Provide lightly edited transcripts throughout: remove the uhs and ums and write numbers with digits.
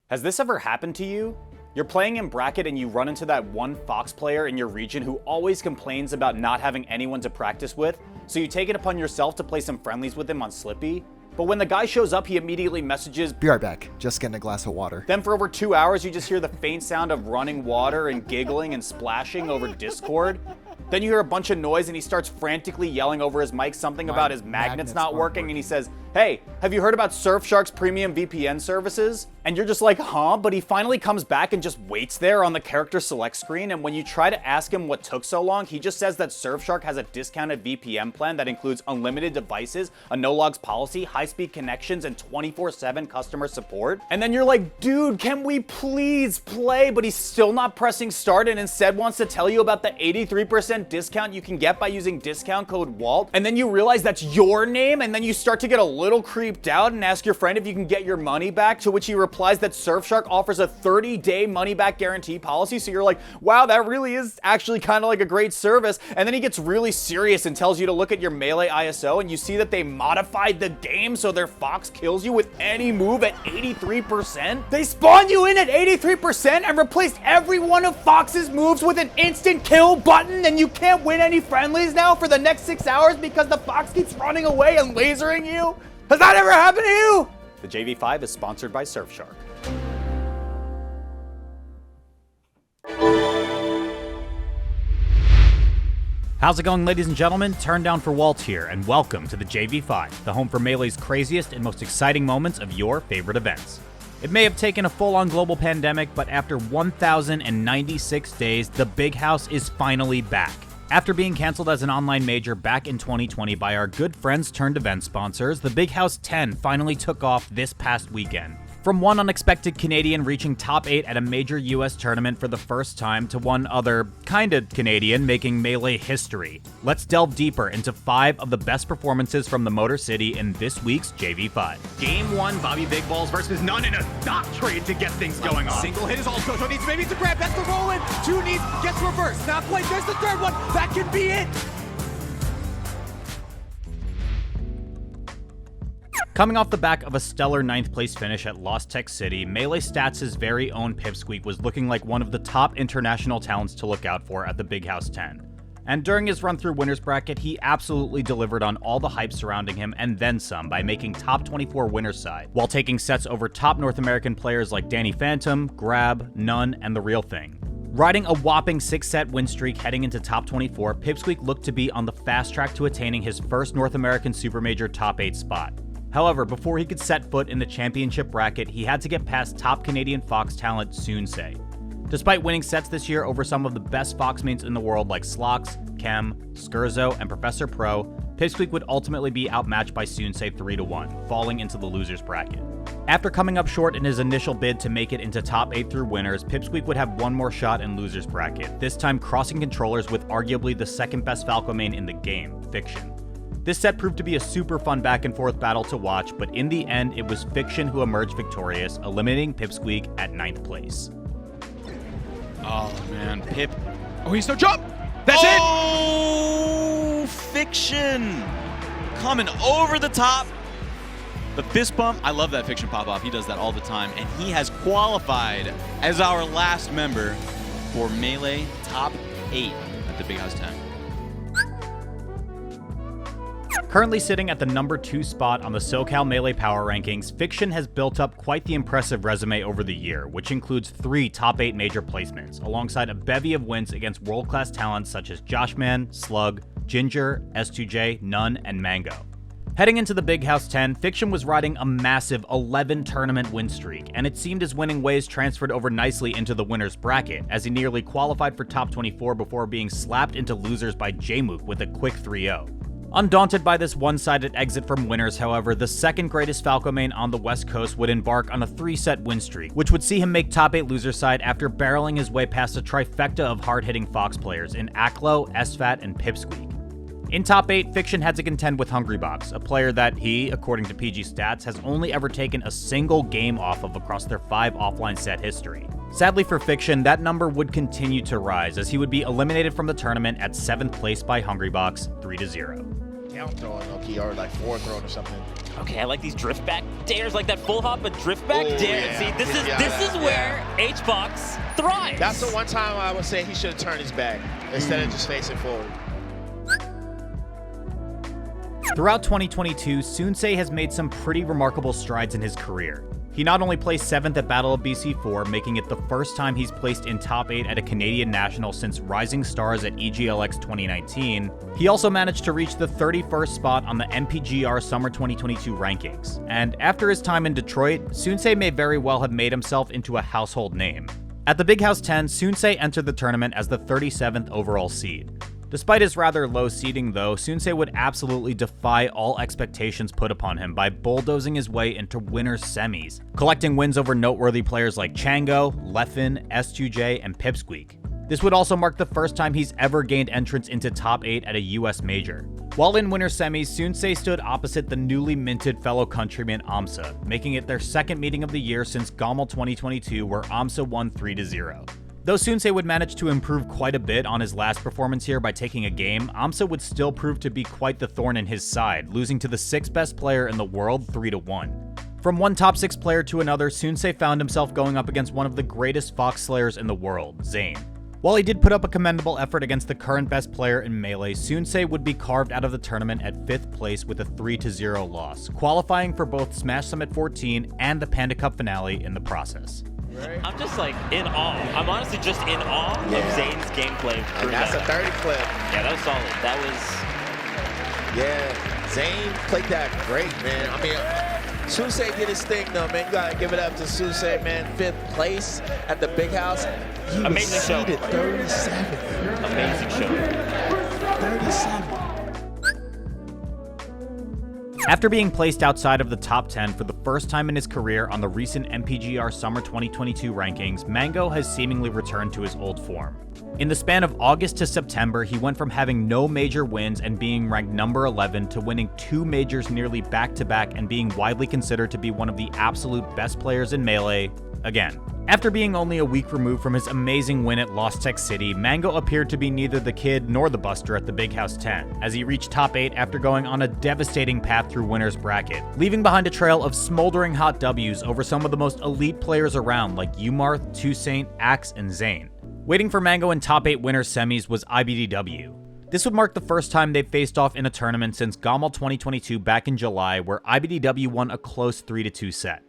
Has this ever happened to you? You're playing in bracket and you run into that one Fox player in your region who always complains about not having anyone to practice with, so you take it upon yourself to play some friendlies with him on Slippy. But when the guy shows up, he immediately messages, "Be right back, just getting a glass of water." Then for over 2 hours, you just hear the faint sound of running water and giggling and splashing over Discord. Then you hear a bunch of noise and he starts frantically yelling over his mic something about his magnets not working, and he says, "Hey, have you heard about Surfshark's premium VPN services?" And you're just like, huh? But he finally comes back and just waits there on the character select screen, and when you try to ask him what took so long, he just says that Surfshark has a discounted VPN plan that includes unlimited devices, a no-logs policy, high-speed connections, and 24/7 customer support. And then you're like, dude, can we please play? But he's still not pressing start and instead wants to tell you about the 83% discount you can get by using discount code WALT. And then you realize that's your name, and then you start to get a little creeped out and ask your friend if you can get your money back, to which he replies that Surfshark offers a 30-day money-back guarantee policy. So you're like, wow, that really is actually kind of like a great service. And then he gets really serious and tells you to look at your Melee ISO, and you see that they modified the game so their Fox kills you with any move at 83%. They spawn you in at 83% and replaced every one of Fox's moves with an instant kill button, and you can't win any friendlies now for the next 6 hours because the Fox keeps running away and lasering you? Has that ever happened to you? The JV5 is sponsored by Surfshark. How's it going, ladies and gentlemen? Turndownforwalt here, and welcome to the JV5, the home for Melee's craziest and most exciting moments of your favorite events. It may have taken a full-on global pandemic, but after 1,096 days, the Big House is finally back. After being canceled as an online major back in 2020 by our good friends turned event sponsors, the Big House 10 finally took off this past weekend. From one unexpected Canadian reaching top 8 at a major US tournament for the first time to one other kinda Canadian making Melee history. Let's delve deeper into 5 of the best performances from the Motor City in this week's JV5. Game 1, Bobby Big Balls versus none in a stock trade to get things going on. Single hit is all Jojo needs, maybe it's a grab, that's the roll in. 2 needs, gets reversed, not played, there's the third one, that can be it. Coming off the back of a stellar 9th place finish at Lost Tech City, Melee Stats' very own Pipsqueak was looking like one of the top international talents to look out for at the Big House 10. And during his run through winners bracket, he absolutely delivered on all the hype surrounding him and then some by making top 24 winners side, while taking sets over top North American players like Danny Phantom, Grab, None, and The Real Thing. Riding a whopping 6-set win streak heading into top 24, Pipsqueak looked to be on the fast track to attaining his first North American Super Major top 8 spot. However, before he could set foot in the championship bracket, he had to get past top Canadian Fox talent Soonsay. Despite winning sets this year over some of the best Fox mains in the world like Slox, Chem, Skurzo, and Professor Pro, Pipsqueak would ultimately be outmatched by Soonsay 3-1, falling into the losers bracket. After coming up short in his initial bid to make it into top 8 through winners, Pipsqueak would have one more shot in losers bracket, this time crossing controllers with arguably the second best Falco main in the game, Fiction. This set proved to be a super fun back and forth battle to watch, but in the end, it was Fiction who emerged victorious, eliminating Pipsqueak at 9th place. Oh man, Pip. Oh, he's no jump! That's it! Oh, Fiction! Coming over the top. The fist bump. I love that Fiction pop-off. He does that all the time. And he has qualified as our last member for Melee top 8 at the Big House 10. Currently sitting at the number 2 spot on the SoCal Melee Power Rankings, Fiction has built up quite the impressive resume over the year, which includes 3 top 8 major placements, alongside a bevy of wins against world-class talents such as Joshman, Slug, Ginger, S2J, None, and Mango. Heading into the Big House 10, Fiction was riding a massive 11 tournament win streak, and it seemed his winning ways transferred over nicely into the winners bracket, as he nearly qualified for top 24 before being slapped into losers by Jmook with a quick 3-0. Undaunted by this one-sided exit from winners, however, the second greatest Falco main on the West Coast would embark on a 3-set win streak, which would see him make top 8 loser side after barreling his way past a trifecta of hard-hitting Fox players in Aklo, SFAT, and Pipsqueak. In top 8, Fiction had to contend with Hungrybox, a player that he, according to PG Stats, has only ever taken a single game off of across their 5 offline set history. Sadly for Fiction, that number would continue to rise as he would be eliminated from the tournament at 7th place by Hungrybox 3-0. down throwing, low-key, or like forward throwing or something. Okay, I like these drift back dares, like that full hop, but drift back Ooh, dare. yeah. See, this is where H-Box thrives. That's the one time I would say he should have turned his back instead of just facing forward. Throughout 2022, Sunsei has made some pretty remarkable strides in his career. He not only placed 7th at Battle of BC4, making it the first time he's placed in top 8 at a Canadian national since Rising Stars at EGLX 2019, he also managed to reach the 31st spot on the MPGR Summer 2022 rankings. And after his time in Detroit, Sunsei may very well have made himself into a household name. At the Big House 10, Sunsei entered the tournament as the 37th overall seed. Despite his rather low seeding though, Sunsei would absolutely defy all expectations put upon him by bulldozing his way into winners semis, collecting wins over noteworthy players like Chango, Leffen, S2J, and Pipsqueak. This would also mark the first time he's ever gained entrance into top 8 at a US major. While in winners semis, Sunsei stood opposite the newly minted fellow countryman AMSA, making it their second meeting of the year since GOML 2022 where AMSA won 3-0. Though Sunsei would manage to improve quite a bit on his last performance here by taking a game, AMSA would still prove to be quite the thorn in his side, losing to the 6th best player in the world 3-1. From one top 6 player to another, Sunsei found himself going up against one of the greatest Fox Slayers in the world, Zane. While he did put up a commendable effort against the current best player in Melee, Sunsei would be carved out of the tournament at 5th place with a 3-0 loss, qualifying for both Smash Summit 14 and the Panda Cup finale in the process. I'm just like in awe. I'm honestly just in awe of Zane's gameplay. And that's a 30 clip. Yeah, that was solid. That was... Yeah, Zane played that great, man. I mean, Sunsei did his thing, though, man. You gotta give it up to Sunsei, man. 5th place at the Big House. He Amazing was show. seeded 37. Amazing show. 37. After being placed outside of the top 10 for the first time in his career on the recent MPGR Summer 2022 rankings, Mango has seemingly returned to his old form. In the span of August to September, he went from having no major wins and being ranked number 11 to winning 2 majors nearly back-to-back and being widely considered to be one of the absolute best players in Melee again. After being only a week removed from his amazing win at Lost Tech City, Mango appeared to be neither the kid nor the buster at the Big House 10, as he reached top 8 after going on a devastating path through winner's bracket, leaving behind a trail of smoldering hot W's over some of the most elite players around like Umarth, Toussaint, Axe, and Zane. Waiting for Mango in top 8 winners semis was IBDW. This would mark the first time they've faced off in a tournament since GOML 2022 back in July, where IBDW won a close 3-2 set.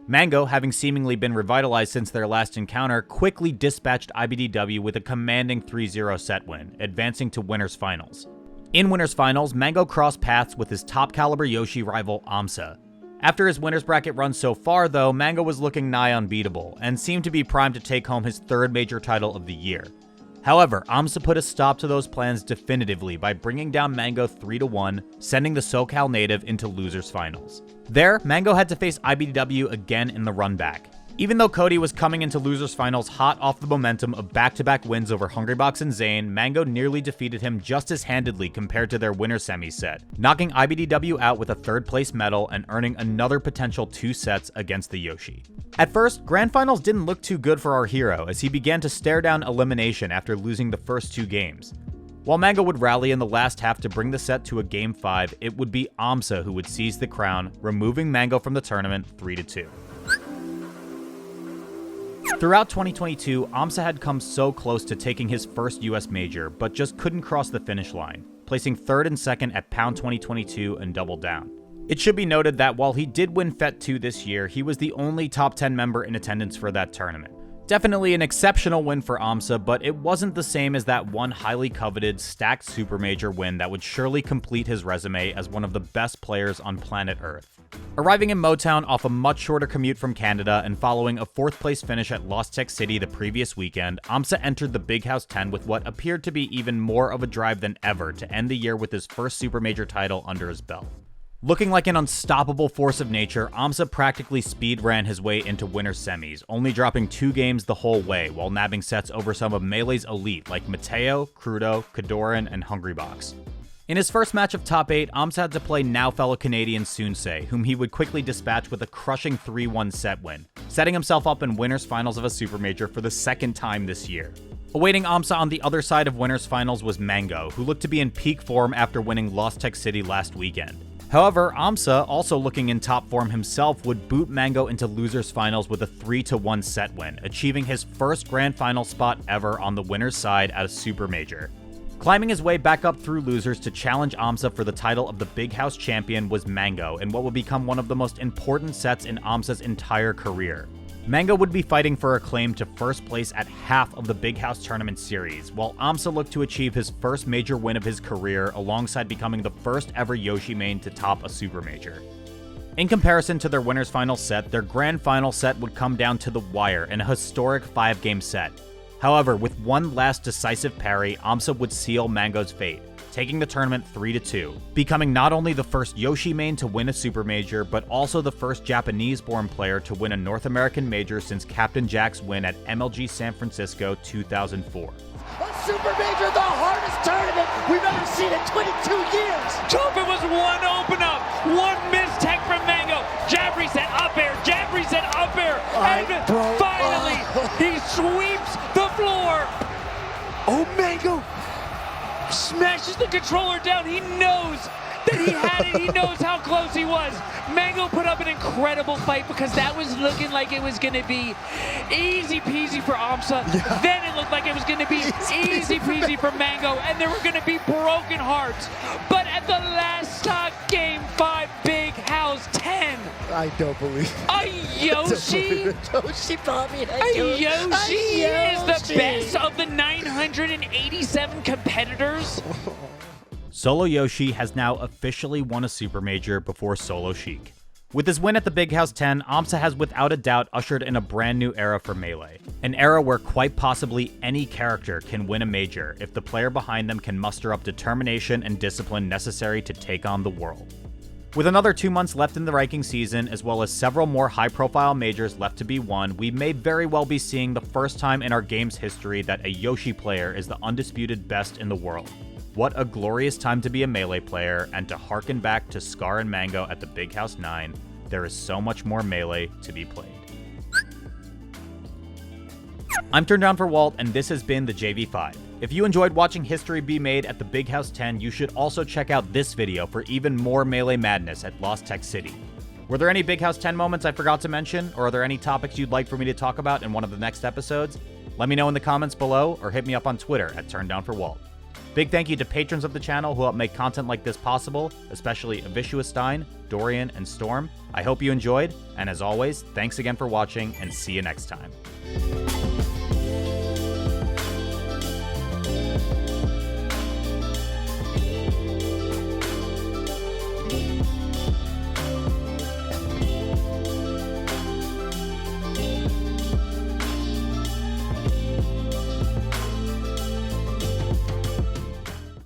Mango, having seemingly been revitalized since their last encounter, quickly dispatched IBDW with a commanding 3-0 set win, advancing to winners finals. In winners finals, Mango crossed paths with his top caliber Yoshi rival AMSA. After his winners bracket run so far though, Mango was looking nigh unbeatable, and seemed to be primed to take home his 3rd major title of the year. However, AMSA put a stop to those plans definitively by bringing down Mango 3-1, sending the SoCal native into losers finals. There, Mango had to face IBDW again in the run back. Even though Cody was coming into losers finals hot off the momentum of back-to-back wins over Hungrybox and Zane, Mango nearly defeated him just as handedly compared to their winner semi set, knocking IBDW out with a 3rd place medal and earning another potential 2 sets against the Yoshi. At first, Grand Finals didn't look too good for our hero as he began to stare down elimination after losing the first 2 games. While Mango would rally in the last half to bring the set to a Game 5, it would be AMSA who would seize the crown, removing Mango from the tournament 3-2. Throughout 2022, AMSA had come so close to taking his first US major, but just couldn't cross the finish line, placing 3rd and 2nd at Pound 2022 and Double Down. It should be noted that while he did win FET 2 this year, he was the only top 10 member in attendance for that tournament. Definitely an exceptional win for AMSA, but it wasn't the same as that one highly coveted, stacked Super Major win that would surely complete his resume as one of the best players on planet Earth. Arriving in Motown off a much shorter commute from Canada and following a 4th place finish at Lost Tech City the previous weekend, AMSA entered the Big House 10 with what appeared to be even more of a drive than ever to end the year with his first Super Major title under his belt. Looking like an unstoppable force of nature, AMSA practically speed ran his way into winners semis, only dropping 2 games the whole way while nabbing sets over some of Melee's elite like Mateo, Crudo, Kadoran, and Hungrybox. In his first match of top 8, AMSA had to play now fellow Canadian Sunsei, whom he would quickly dispatch with a crushing 3-1 set win, setting himself up in winners finals of a Super Major for the 2nd time this year. Awaiting AMSA on the other side of winners finals was Mango, who looked to be in peak form after winning Lost Tech City last weekend. However, AMSA, also looking in top form himself, would boot Mango into losers finals with a 3-1 set win, achieving his first grand final spot ever on the winner's side at a super major. Climbing his way back up through losers to challenge AMSA for the title of the Big House champion was Mango in what would become one of the most important sets in AMSA's entire career. Mango would be fighting for a claim to first place at half of the Big House Tournament Series, while AMSA looked to achieve his first major win of his career alongside becoming the first ever Yoshi main to top a super major. In comparison to their winners final set, their grand final set would come down to the wire in a historic 5-game set. However, with one last decisive parry, AMSA would seal Mango's fate, taking the tournament 3-2, becoming not only the first Yoshi main to win a super major, but also the first Japanese-born player to win a North American major since Captain Jack's win at MLG San Francisco 2004. A super major, the hardest tournament we've ever seen in 22 years. It was one open up, one mistake from Mango. Jab reset, up air, jab reset, up air, and finally he sweeps the floor. Oh, Mango smashes the controller down. He knows that he had it. He knows how close he was. Mango put up an incredible fight because that was looking like it was going to be easy peasy for AMSA. Yeah. Then it looked like it was going to be easy peasy for Mango, and there were going to be broken hearts. But at the last stock, Game 5, Big House 10. I don't believe it. A Yoshi? Yoshi Bobby. A Yoshi is the best of the 987 competitors. Solo Yoshi has now officially won a super major before Solo Sheik. With his win at the Big House 10, AMSA has without a doubt ushered in a brand new era for Melee. An era where quite possibly any character can win a major if the player behind them can muster up determination and discipline necessary to take on the world. With another 2 months left in the ranking season, as well as several more high-profile majors left to be won, we may very well be seeing the first time in our game's history that a Yoshi player is the undisputed best in the world. What a glorious time to be a Melee player, and to harken back to Scar and Mango at the Big House 9, there is so much more Melee to be played. I'm turndownforwalt, and this has been the JV5. If you enjoyed watching history be made at the Big House 10, you should also check out this video for even more Melee madness at Lost Tech City. Were there any Big House 10 moments I forgot to mention, or are there any topics you'd like for me to talk about in one of the next episodes? Let me know in the comments below, or hit me up on Twitter at turndownforwalt. Big thank you to patrons of the channel who help make content like this possible, especially Avishua Stein, Dorian, and Storm. I hope you enjoyed, and as always, thanks again for watching, and see you next time.